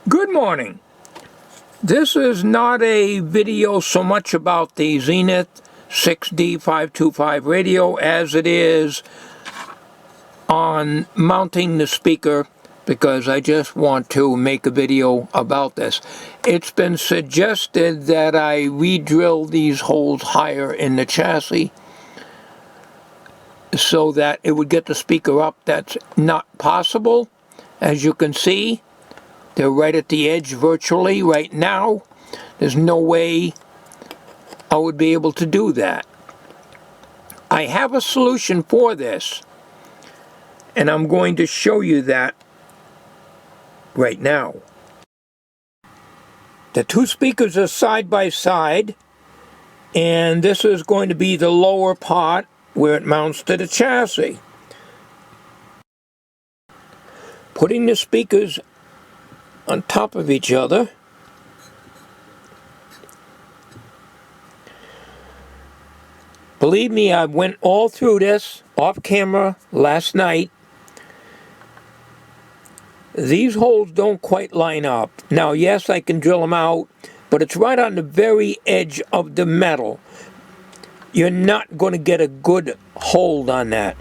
Good morning. This is not a video so much about the Zenith 6D525 radio as it is on mounting the speaker, because I just want to make a video about this. It's been suggested that I re-drill these holes higher in the chassis so that it would get the speaker up. That's not possible. As you can see, they're right at the edge virtually right now. There's no way I would be able to do that. I have a solution for this, and I'm going to show you that right now. The two speakers are side by side, and this is going to be the lower part where it mounts to the chassis. Putting the speakers on top of each other, believe me, I went all through this off camera last night. These holes don't quite line up. Now, yes, I can drill them out, but it's right on the very edge of the metal. You're not going to get a good hold on that.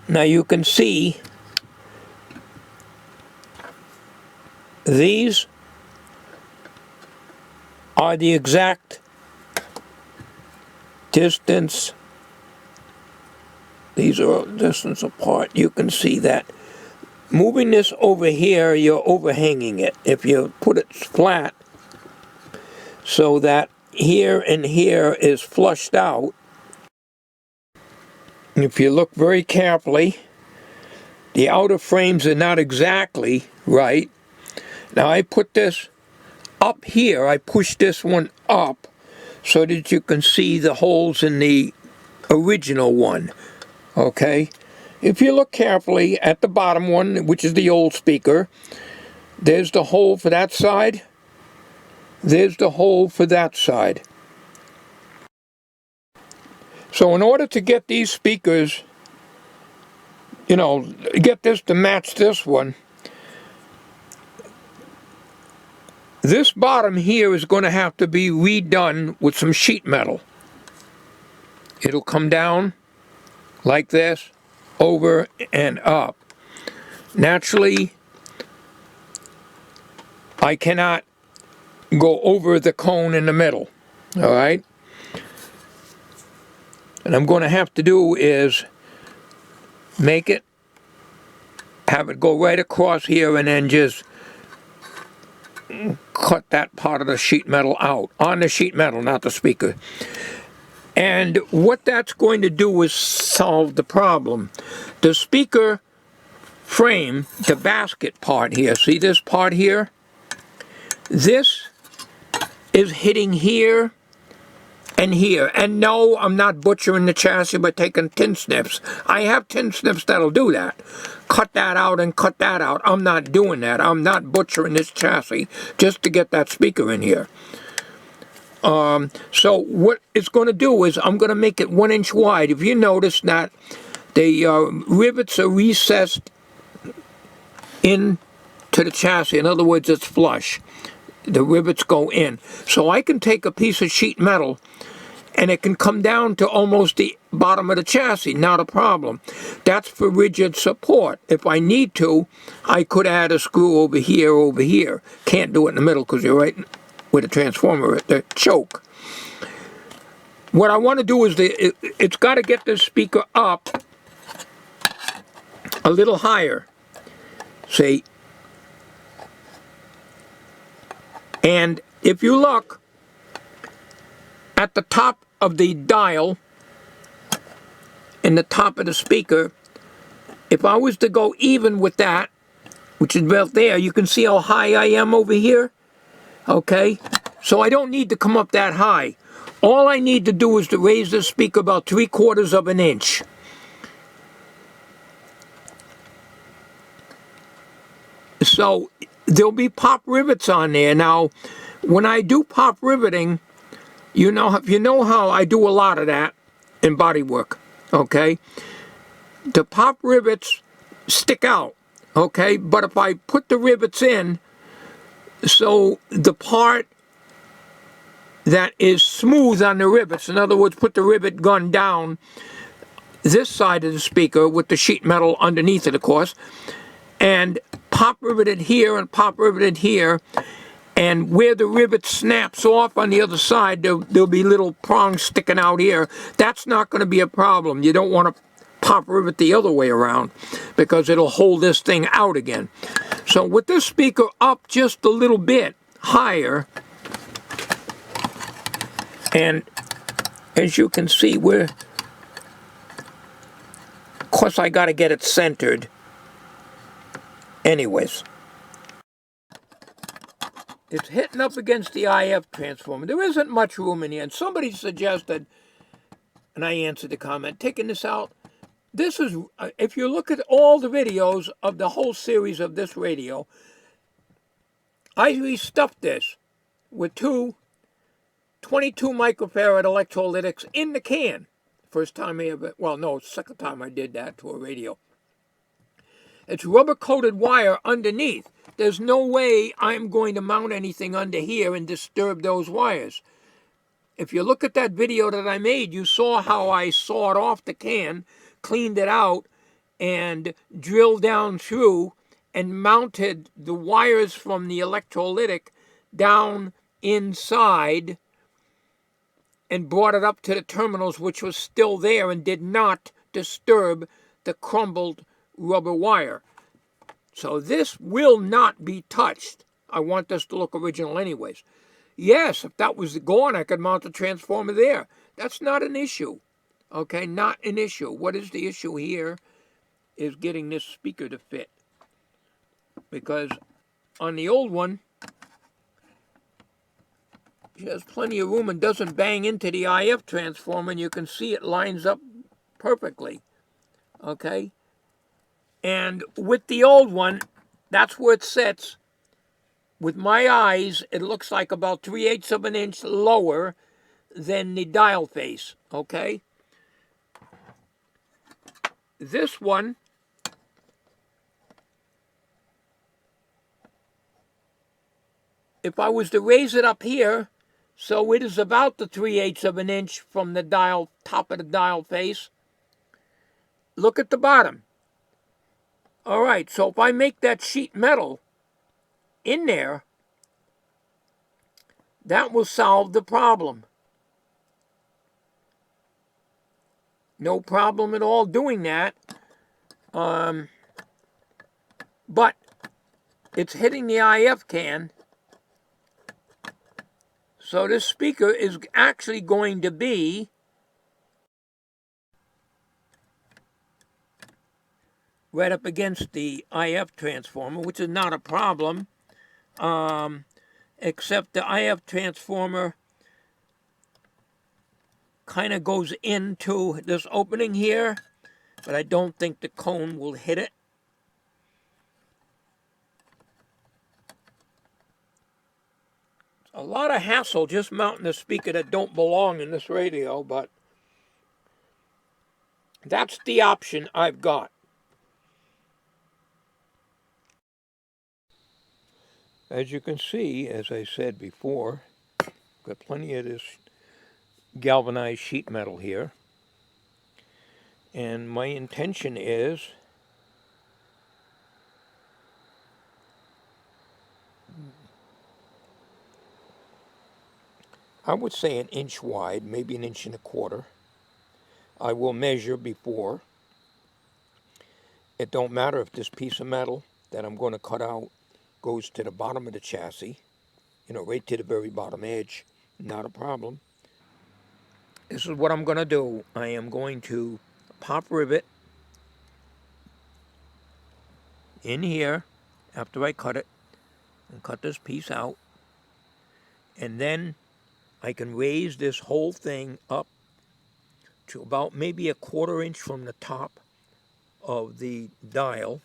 Now you can see these are the exact distance. These are distance apart. You can see that. Moving this over here, you're overhanging it. If you put it flat so that here and here is flushed out, if you look very carefully, the outer frames are not exactly right. Now I put this up here, I push this one up so that you can see the holes in the original one, okay? If you look carefully at the bottom one, which is the old speaker, there's the hole for that side, there's the hole for that side. So in order to get these speakers, get this to match this one, this bottom here is going to have to be redone with some sheet metal. It'll come down like this, over and up. Naturally, I cannot go over the cone in the middle, all right? And I'm going to have to do is make it, have it go right across here and then just cut that part of the sheet metal out, on the sheet metal, not the speaker. And what that's going to do is solve the problem. The speaker frame, the basket part here, see this part here? This is hitting here and here. And no, I'm not butchering the chassis by taking tin snips. I have tin snips that'll do that. Cut that out and cut that out. I'm not doing that. I'm not butchering this chassis just to get that speaker in here. So what it's going to do is I'm going to make it 1 inch wide. If you notice that the rivets are recessed into the chassis. In other words, it's flush. The rivets go in. So I can take a piece of sheet metal and it can come down to almost the bottom of the chassis. Not a problem. That's for rigid support. If I need to, I could add a screw over here. Can't do it in the middle because you're right with a transformer at the choke. What I want to do is it's got to get this speaker up a little higher. See? And if you look at the top of the dial in the top of the speaker, if I was to go even with that, which is about there, you can see how high I am over here. Okay, so I don't need to come up that high. All I need to do is to raise the speaker about 3/4 of an inch. So there'll be pop rivets on there. Now, when I do pop riveting, if you know how I do a lot of that in bodywork, okay? The pop rivets stick out, Okay, but if I put the rivets in, so the part that is smooth on the rivets, in other words, put the rivet gun down this side of the speaker with the sheet metal underneath it, of course, and pop riveted here and pop riveted here, and where the rivet snaps off on the other side, there'll be little prongs sticking out here. That's not going to be a problem. You don't want to pop rivet the other way around because it'll hold this thing out again. So with this speaker up just a little bit higher, and as you can see, of course I got to get it centered anyways. It's hitting up against the IF transformer. There isn't much room in here, and somebody suggested, and I answered the comment, taking this out. This is, if you look at all the videos of the whole series of this radio, I restuffed this with two 22 microfarad electrolytics in the can. First time I ever, well, no, second time I did that to a radio. It's rubber-coated wire underneath. There's no way I'm going to mount anything under here and disturb those wires. If you look at that video that I made, you saw how I sawed off the can, cleaned it out, and drilled down through and mounted the wires from the electrolytic down inside and brought it up to the terminals, which was still there and did not disturb the crumbled rubber wire. So this will not be touched. I want this to look original anyways. Yes, if that was gone, I could mount the transformer there. That's not an issue. Okay, not an issue. What is the issue here is getting this speaker to fit. Because on the old one, it has plenty of room and doesn't bang into the IF transformer, and you can see it lines up perfectly. Okay? And with the old one, that's where it sits. With my eyes, it looks like about 3/8 of an inch lower than the dial face. Okay? This one, if I was to raise it up here, so it is about the 3/8 of an inch from the dial, top of the dial face. Look at the bottom. All right, so if I make that sheet metal in there, that will solve the problem. No problem at all doing that. But it's hitting the IF can. So this speaker is actually going to be right up against the IF transformer, which is not a problem, except the IF transformer kind of goes into this opening here, but I don't think the cone will hit it. It's a lot of hassle just mounting a speaker that don't belong in this radio, but that's the option I've got. As you can see, as I said before, got plenty of this galvanized sheet metal here. And my intention is I would say 1 inch wide, maybe 1.25 inches. I will measure before. It don't matter if this piece of metal that I'm going to cut out goes to the bottom of the chassis, right to the very bottom edge, not a problem. This is what I'm going to do. I am going to pop rivet in here after I cut it, and cut this piece out, and then I can raise this whole thing up to about maybe 1/4 inch from the top of the dial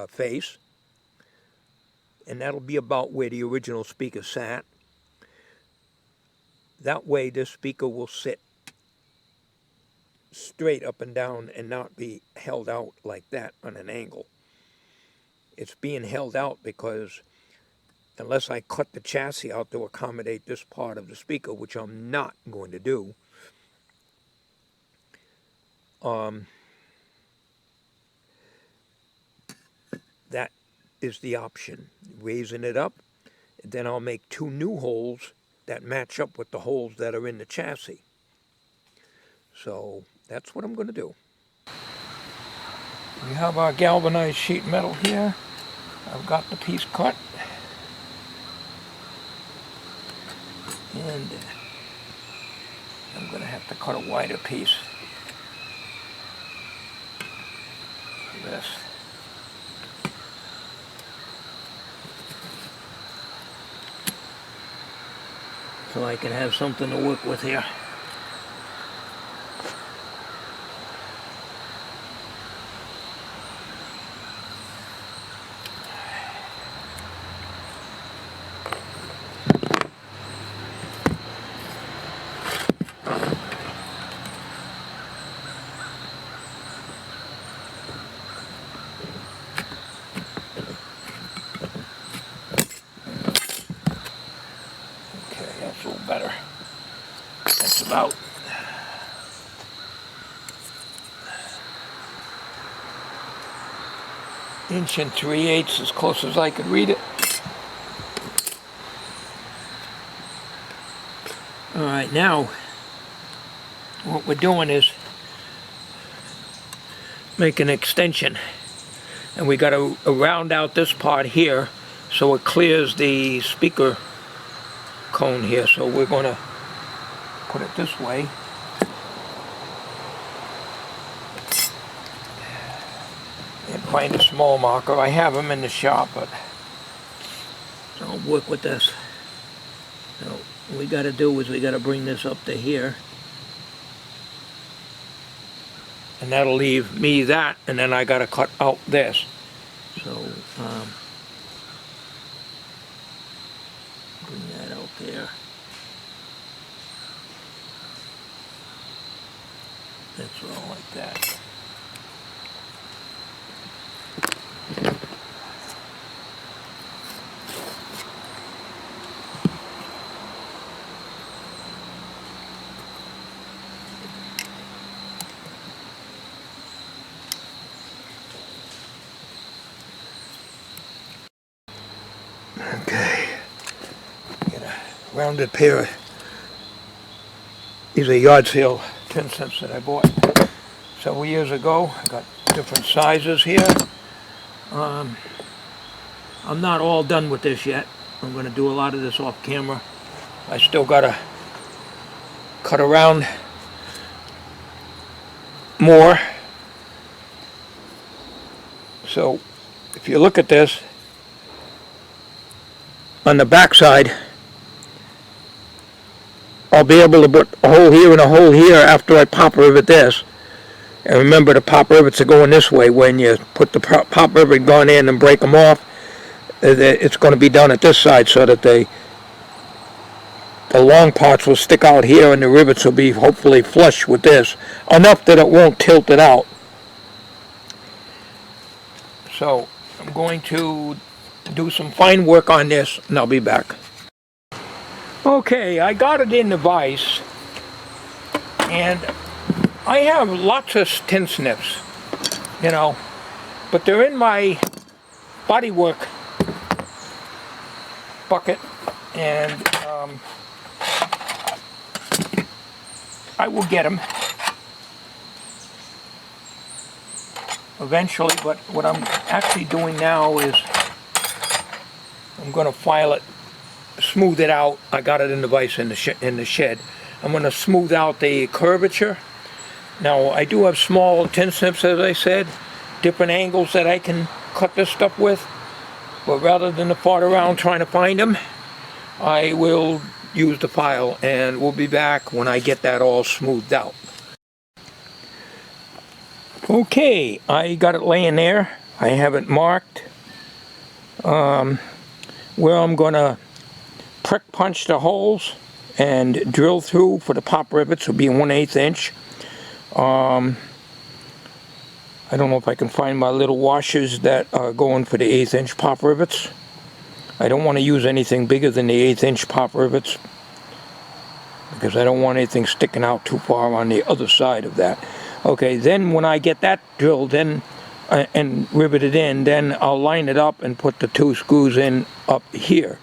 face, and that'll be about where the original speaker sat. That way this speaker will sit straight up and down and not be held out like that on an angle. It's being held out because unless I cut the chassis out to accommodate this part of the speaker, which I'm not going to do, that is the option. Raising it up, then I'll make 2 new holes that match up with the holes that are in the chassis. So that's what I'm going to do. We have our galvanized sheet metal here. I've got the piece cut. And I'm going to have to cut a wider piece for this. So I can have something to work with here. That's a little better. That's about inch and 3/8 as close as I could read it. Alright, now what we're doing is make an extension, and we got to round out this part here so it clears the speaker cone here. So we're going to put it this way. And find a small marker. I have them in the shop, but I'll work with this. So what we got to do is we got to bring this up to here. And that'll leave me that, and then I got to cut out this. So bring that out there. That's all like that. Okay, get a rounded pair of, these are yard sale 10 cents that I bought several years ago. I got different sizes here. I'm not all done with this yet. I'm going to do a lot of this off camera. I still got to cut around more. So if you look at this, on the back side, I'll be able to put a hole here and a hole here after I pop rivet this. And remember, the pop rivets are going this way. When you put the pop rivet gun in and break them off, it's going to be done at this side so that the long parts will stick out here and the rivets will be hopefully flush with this, enough that it won't tilt it out. So I'm going to do some fine work on this and I'll be back. Okay, I got it in the vise, and I have lots of tin snips, you know, but they're in my bodywork bucket, and I will get them eventually, but what I'm actually doing now is I'm going to file it, smooth it out. I got it in the vise in the shed. I'm going to smooth out the curvature. Now I do have small tin snips, as I said, different angles that I can cut this stuff with, but rather than to fart around trying to find them, I will use the file, and we'll be back when I get that all smoothed out. Okay, I got it laying there. I have it marked where I'm going to prick punch the holes and drill through for the pop rivets. Will be 1/8 inch. I don't know if I can find my little washers that are going for the 1/8 inch pop rivets. I don't want to use anything bigger than the 1/8 inch pop rivets because I don't want anything sticking out too far on the other side of that. Okay, then when I get that drilled in and riveted in, then I'll line it up and put the 2 screws in up here.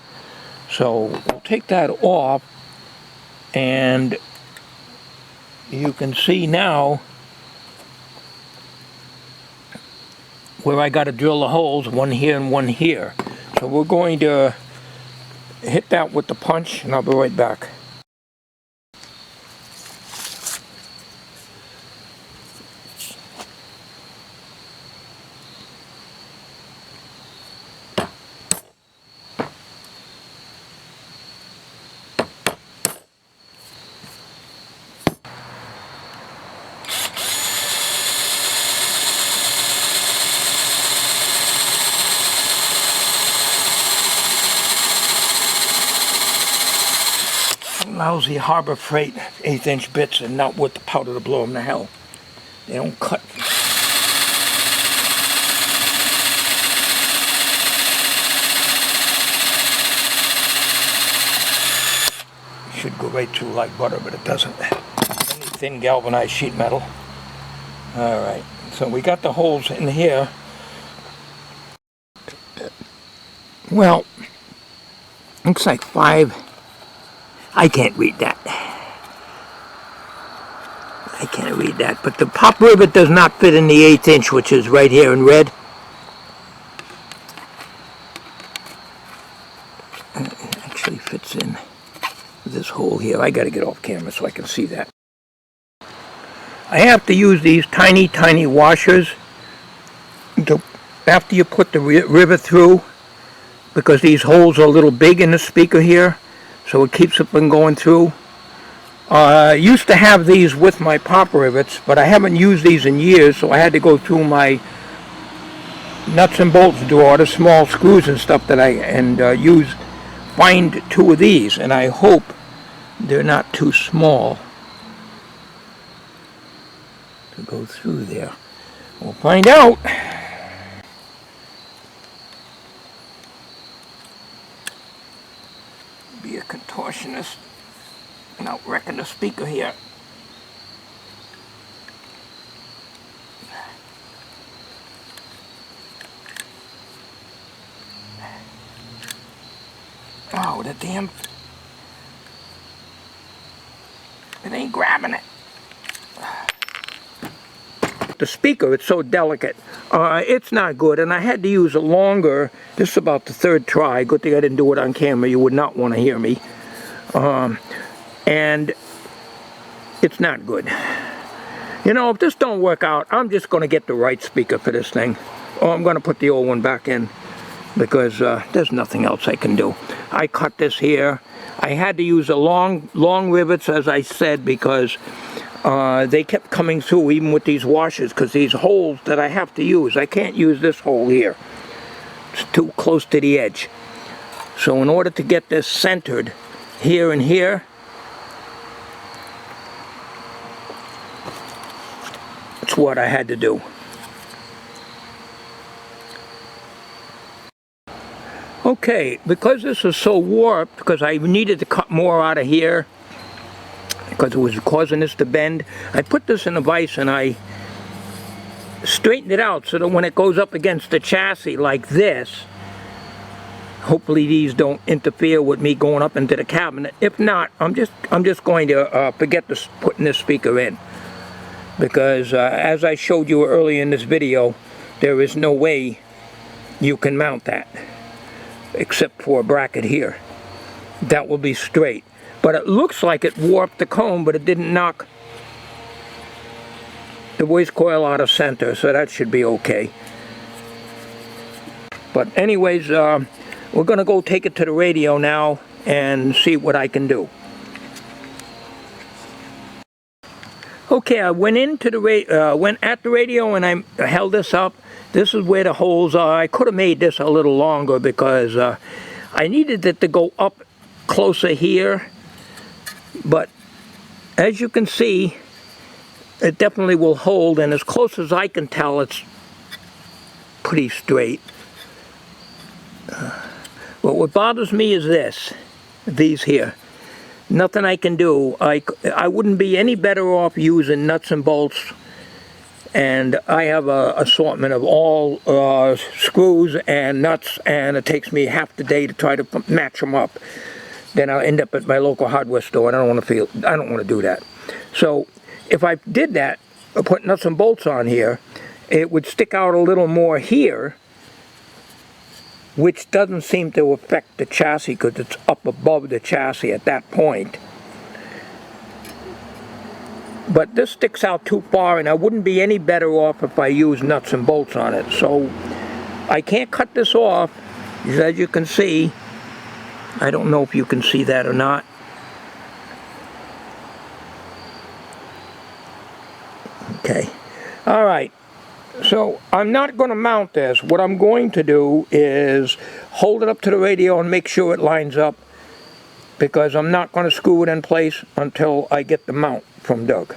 So we'll take that off, and you can see now where I got to drill the holes, one here and one here. So we're going to hit that with the punch, and I'll be right back. Lousy Harbor Freight 1/8 inch bits and not worth the powder to blow them to hell. They don't cut. Should go right through like butter, but it doesn't. Only thin galvanized sheet metal. Alright, so we got the holes in here. Well, looks like 5. I can't read that. I can't read that. But the pop rivet does not fit in the 1/8 inch, which is right here in red. It actually fits in this hole here. I got to get off camera so I can see that. I have to use these tiny, tiny washers after you put the rivet through, because these holes are a little big in the speaker here. So it keeps it from going through. I used to have these with my pop rivets, but I haven't used these in years, so I had to go through my nuts and bolts drawer, the small screws and stuff that find 2 of these, and I hope they're not too small to go through there. We'll find out. Be a contortionist and out wrecking the speaker here. Oh, the damn... It ain't grabbing it. The speaker, it's so delicate. It's not good, and I had to use a longer, this is about the 3rd try. Good thing I didn't do it on camera. You would not want to hear me. And it's not good. You know, if this don't work out, I'm just going to get the right speaker for this thing. Or I'm going to put the old one back in, because there's nothing else I can do. I cut this here. I had to use a long rivets, as I said, because they kept coming through even with these washers, because these holes that I have to use, I can't use this hole here. It's too close to the edge. So in order to get this centered here and here, that's what I had to do. Okay, because this is so warped, because I needed to cut more out of here, because it was causing this to bend, I put this in a vise and I straightened it out so that when it goes up against the chassis like this, hopefully these don't interfere with me going up into the cabinet. If not, I'm just going to forget putting this speaker in, because as I showed you earlier in this video, there is no way you can mount that except for a bracket here. That will be straight. But it looks like it warped the comb, but it didn't knock the voice coil out of center, so that should be okay. But anyways, we're going to go take it to the radio now and see what I can do. Okay, I went into the went at the radio and I held this up. This is where the holes are. I could have made this a little longer because I needed it to go up closer here. But as you can see, it definitely will hold, and as close as I can tell, it's pretty straight. But what bothers me is these here. Nothing I can do. I wouldn't be any better off using nuts and bolts, and I have an assortment of all screws and nuts, and it takes me half the day to try to match them up. Then I'll end up at my local hardware store, and I don't want to do that. So if I did that, put nuts and bolts on here, it would stick out a little more here, which doesn't seem to affect the chassis because it's up above the chassis at that point. But this sticks out too far, and I wouldn't be any better off if I used nuts and bolts on it. So I can't cut this off, as you can see. I don't know if you can see that or not. Okay. All right. So I'm not going to mount this. What I'm going to do is hold it up to the radio and make sure it lines up, because I'm not going to screw it in place until I get the mount from Doug.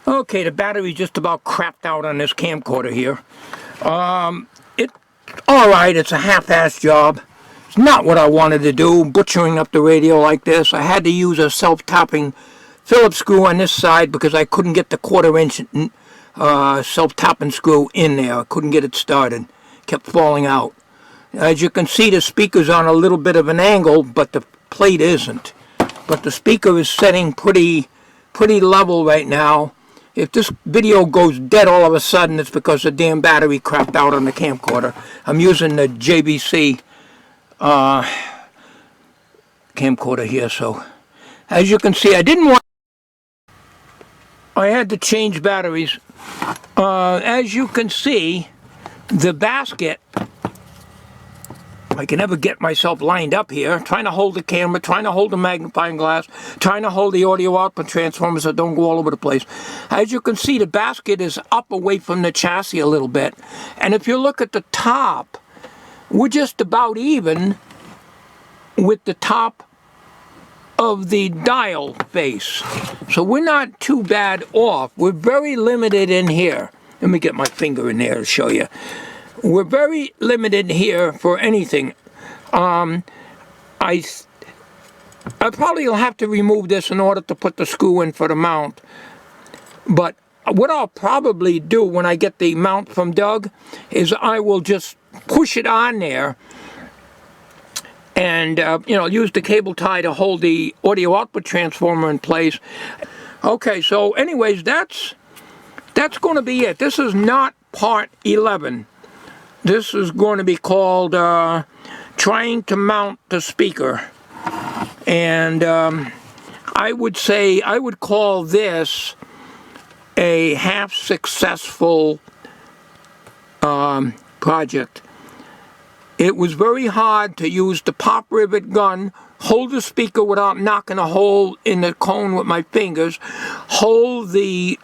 Okay, the battery's just about crapped out on this camcorder here. It's alright, it's a half-assed job. It's not what I wanted to do, butchering up the radio like this. I had to use a self-topping Phillips screw on this side because I couldn't get the 1/4 inch self-topping screw in there. I couldn't get it started. Kept falling out. As you can see, the speaker's on a little bit of an angle, but the plate isn't. But the speaker is setting pretty level right now. If this video goes dead all of a sudden, it's because the damn battery crapped out on the camcorder. I'm using the JVC camcorder here, so as you can see, I had to change batteries. As you can see, the basket, I can never get myself lined up here, trying to hold the camera, trying to hold the magnifying glass, trying to hold the audio output transformers so don't go all over the place. As you can see, the basket is up away from the chassis a little bit, and if you look at the top, we're just about even with the top of the dial face. So we're not too bad off. We're very limited in here. Let me get my finger in there to show you. We're very limited here for anything. I probably will have to remove this in order to put the screw in for the mount. But what I'll probably do when I get the mount from Doug is I will just push it on there and use the cable tie to hold the audio output transformer in place. Okay, so anyways, that's going to be it. This is not part 11. This is going to be called trying to mount the speaker. And I would call this a half successful project. It was very hard to use the pop rivet gun, hold the speaker without knocking a hole in the cone with my fingers, hold the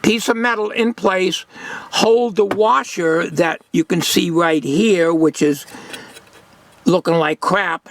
piece of metal in place, hold the washer that you can see right here, which is looking like crap,